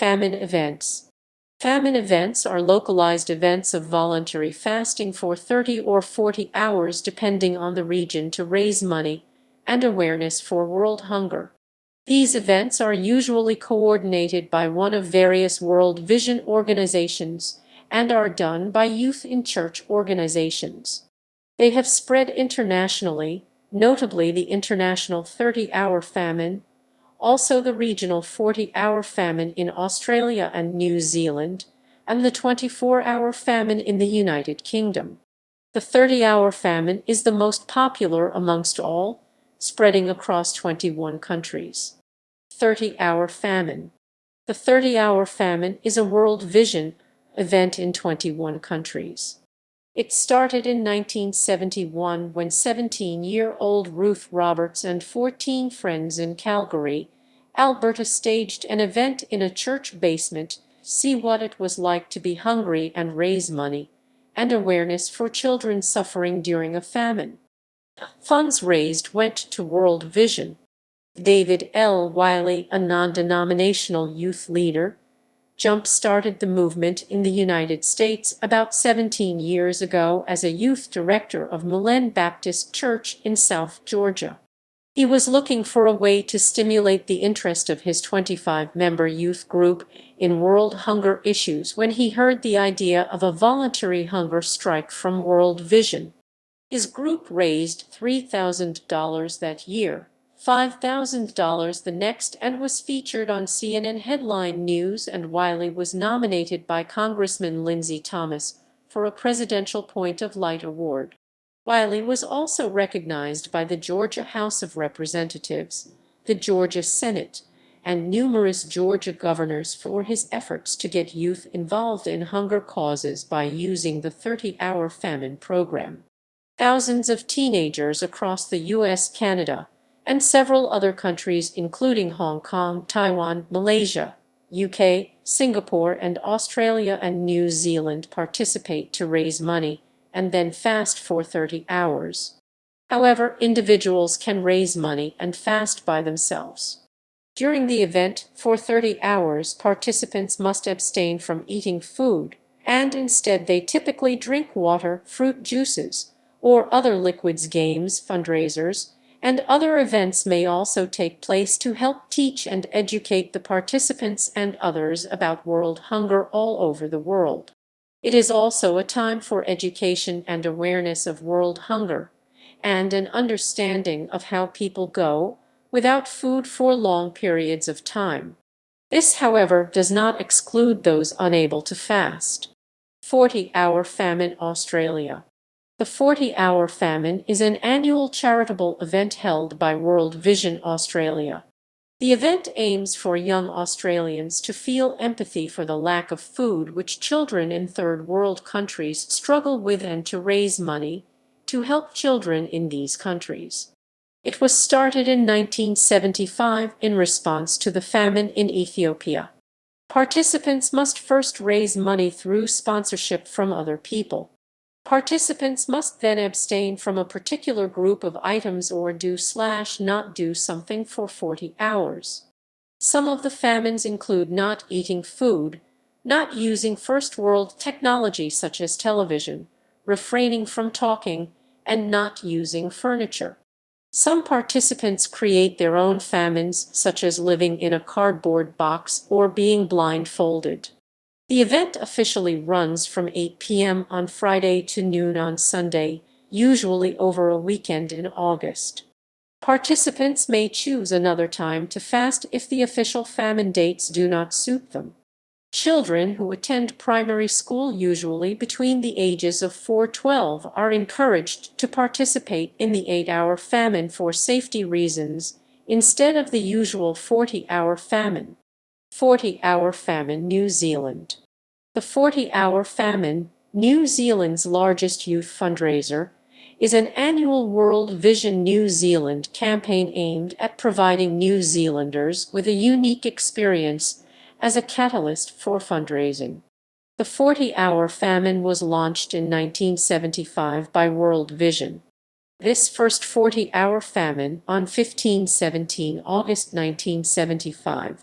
Famine events. Famine events are localized events of voluntary fasting for 30 or 40 hours depending on the region to raise money and awareness for world hunger. These events are usually coordinated by one of various World Vision organizations and are done by youth in church organizations. They have spread internationally, notably the International 30-Hour Famine, also the regional 40-hour famine in Australia and New Zealand, and the 24-hour famine in the United Kingdom. The 30-hour famine is the most popular amongst all, spreading across 21 countries. 30-hour famine. The 30-hour famine is a World Vision event in 21 countries. It started in 1971 when 17-year-old Ruth Roberts and 14 friends in Calgary, Alberta staged an event in a church basement to see what it was like to be hungry and raise money and awareness for children suffering during a famine. Funds raised went to World Vision. David L. Wiley, a non-denominational youth leader, jump-started the movement in the United States about 17 years ago as a youth director of Milen Baptist Church in South Georgia. He was looking for a way to stimulate the interest of his 25-member youth group in world hunger issues when he heard the idea of a voluntary hunger strike from World Vision. His group raised $3,000 that year, $5,000 the next, and was featured on CNN headline news, and Wiley was nominated by Congressman Lindsey Thomas for a Presidential Point of Light Award. Wiley was also recognized by the Georgia House of Representatives, the Georgia Senate, and numerous Georgia governors for his efforts to get youth involved in hunger causes by using the 30-hour famine program. Thousands of teenagers across the U.S., Canada, and several other countries including Hong Kong, Taiwan, Malaysia, UK, Singapore, and Australia and New Zealand participate to raise money and then fast for 30 hours. However, individuals can raise money and fast by themselves. During the event, for 30 hours, participants must abstain from eating food, and instead they typically drink water, fruit juices, or other liquids. Games, fundraisers, and other events may also take place to help teach and educate the participants and others about world hunger all over the world. It is also a time for education and awareness of world hunger, and an understanding of how people go without food for long periods of time. This, however, does not exclude those unable to fast. 40-hour famine, Australia. The 40-hour famine is an annual charitable event held by World Vision Australia. The event aims for young Australians to feel empathy for the lack of food which children in third world countries struggle with and to raise money to help children in these countries. It was started in 1975 in response to the famine in Ethiopia. Participants must first raise money through sponsorship from other people. Participants must then abstain from a particular group of items or do/not do something for 40 hours. Some of the famines include not eating food, not using first world technology such as television, refraining from talking, and not using furniture. Some participants create their own famines, such as living in a cardboard box or being blindfolded. The event officially runs from 8 p.m. on Friday to noon on Sunday, usually over a weekend in August. Participants may choose another time to fast if the official famine dates do not suit them. Children who attend primary school, usually between the ages of 4–12, are encouraged to participate in the 8-hour famine for safety reasons instead of the usual 40-hour famine. 40-hour famine, New Zealand. The 40-hour famine, New Zealand's largest youth fundraiser, is an annual World Vision New Zealand campaign aimed at providing New Zealanders with a unique experience as a catalyst for fundraising. The 40-hour famine was launched in 1975 by World Vision. This first 40-hour famine on 15–17 August 1975.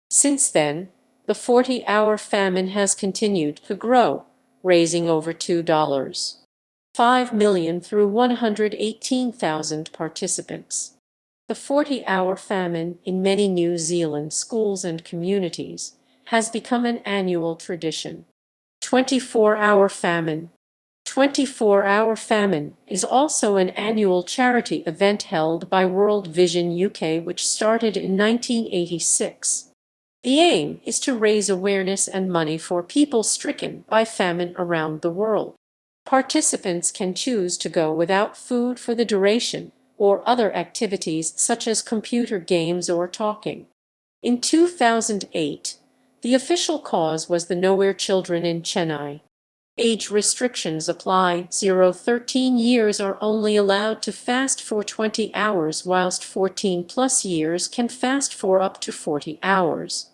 Since then, The 40-hour famine has continued to grow, raising over $2.5 million through 118,000 participants. The 40-hour famine in many New Zealand schools and communities has become an annual tradition. 24-hour famine. 24-hour famine is also an annual charity event held by World Vision UK, which started in 1986. The aim is to raise awareness and money for people stricken by famine around the world. Participants can choose to go without food for the duration, or other activities such as computer games or talking. In 2008, the official cause was the Nowhere Children in Chennai. Age restrictions apply. 0–13 years are only allowed to fast for 20 hours, whilst 14+ years can fast for up to 40 hours.